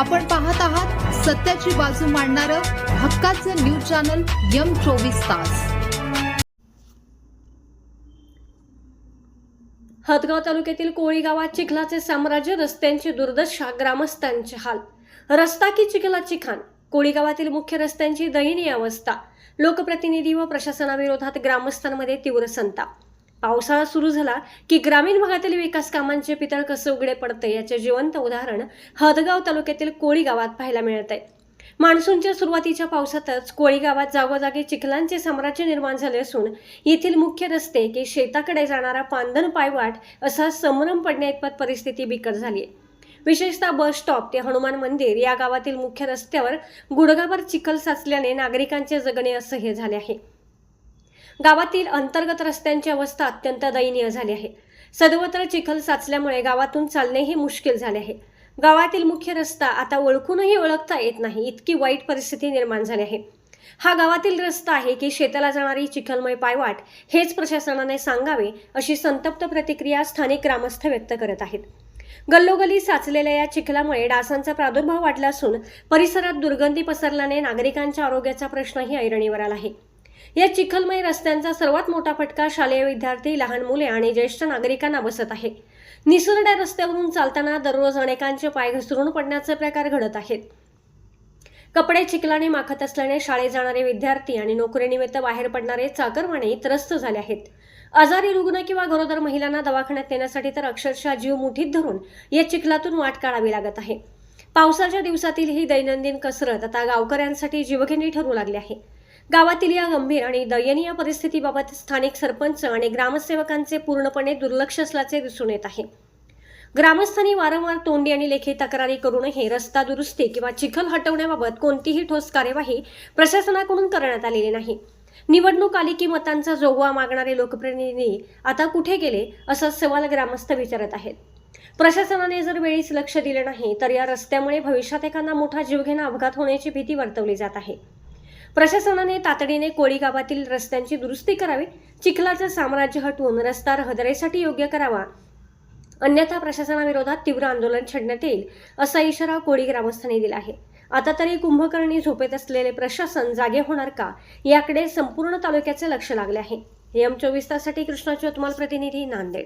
आपण पाहत आहात सत्याची बाजू मांडणारं हक्काचं न्यूज चॅनल M24 तास. हदगाव तालुक्यातील कोळी गावात चिखलाचे साम्राज्य, रस्त्यांची दुर्दशा, ग्रामस्थांचे हाल. रस्ता की चिखलाची खाण. कोळी गावातील मुख्य रस्त्यांची दयनीय अवस्था. लोकप्रतिनिधी व प्रशासनाविरोधात ग्रामस्थांमध्ये तीव्र संताप. पावसाळा सुरू झाला की ग्रामीण भागातील विकास कामांचे पितळ कसे उघडे पडते याचे जिवंत उदाहरण हदगाव तालुक्यातील कोळी गावात पाहायला मिळते. मान्सूनच्या सुरुवातीच्या पावसातच कोळी गावात जागोजागी चिखलांचे साम्राज्य निर्माण झाले असून येथील मुख्य रस्ते की शेताकडे जाणारा पांदन पायवाट असा संभ्रम पडण्याइतपत परिस्थिती बिकट झाली आहे. विशेषतः बस स्टॉप ते हनुमान मंदिर या गावातील मुख्य रस्त्यावर गुडघाभर चिखल साचल्याने नागरिकांचे जगणे असह्य झाले आहे. गावातील अंतर्गत रस्त्यांची अवस्था अत्यंत दयनीय झाली आहे. सर्वत्र चिखल साचल्यामुळे गावातून चालणेही मुश्किल झाले आहे. गावातील मुख्य रस्ता आता ओळखूनही ओळखता येत नाही, इतकी वाईट परिस्थिती निर्माण झाली आहे. हा गावातील रस्ता आहे की शेताला जाणारी चिखलमय पायवाट, हेच प्रशासनाने सांगावे अशी संतप्त प्रतिक्रिया स्थानिक ग्रामस्थ व्यक्त करत आहेत. गल्लोगल्ली साचलेल्या या चिखलामुळे डासांचा प्रादुर्भाव वाढला असून परिसरात दुर्गंधी पसरल्याने नागरिकांच्या आरोग्याचा प्रश्नही ऐरणीवर आला आहे. या चिखलमय रस्त्यांचा सर्वात मोठा फटका शालेय विद्यार्थी, लहान मुले आणि ज्येष्ठ नागरिकांना बसत आहे. निसरड्या रस्त्यावरून चालताना दररोज अनेकांचे पाय घसरून पडण्याचे प्रकार घडत आहेत. कपडे चिखलाने माखत असल्याने शाळेत जाणारे विद्यार्थी आणि नोकरीनिमित्त बाहेर पडणारे चाकरमाने त्रस्त झाले आहेत. आजारी रुग्ण किंवा गरोदर महिलांना दवाखान्यात नेण्यासाठी तर अक्षरशः जीव मुठीत धरून या चिखलातून वाट काढावी लागत आहे. पावसाच्या दिवसातील ही दैनंदिन कसरत आता गावकऱ्यांसाठी जीवघेणी ठरू लागली आहे. गावातील या गंभीर आणि दयनीय परिस्थितीबाबत स्थानिक सरपंच आणि ग्रामसेवकांचे पूर्णपणे दुर्लक्ष असल्याचे दिसून येत आहे. ग्रामस्थांनी वारंवार तोंडी आणि लेखी तक्रारी करूनही रस्ता दुरुस्ती किंवा चिखल हटवण्याबाबत कोणतीही ठोस कार्यवाही प्रशासनाकडून करण्यात आलेली नाही. निवडणूक आली की मतांचा जोगवा मागणारे लोकप्रतिनिधी आता कुठे गेले असा सवाल ग्रामस्थ विचारत आहेत. प्रशासनाने जर वेळीच लक्ष दिले नाही तर या रस्त्यामुळे भविष्यात एखादा मोठा जीवघेणा अपघात होण्याची भीती वर्तवली जात आहे. प्रशासनाने तातडीने कोळी गावातील रस्त्यांची दुरुस्ती करावी, चिखलाचं साम्राज्य हटवून रस्ता रहदारीसाठी योग्य करावा, अन्यथा प्रशासनाविरोधात तीव्र आंदोलन छेडण्यात येईल असा इशारा कोळी ग्रामस्थांनी दिला आहे. आता तरी कुंभकर्णी झोपेत असलेले प्रशासन जागे होणार का याकडे संपूर्ण तालुक्याचे लक्ष लागले आहे. M24 ताससाठी कृष्णा चोतमाल, प्रतिनिधी, नांदेड.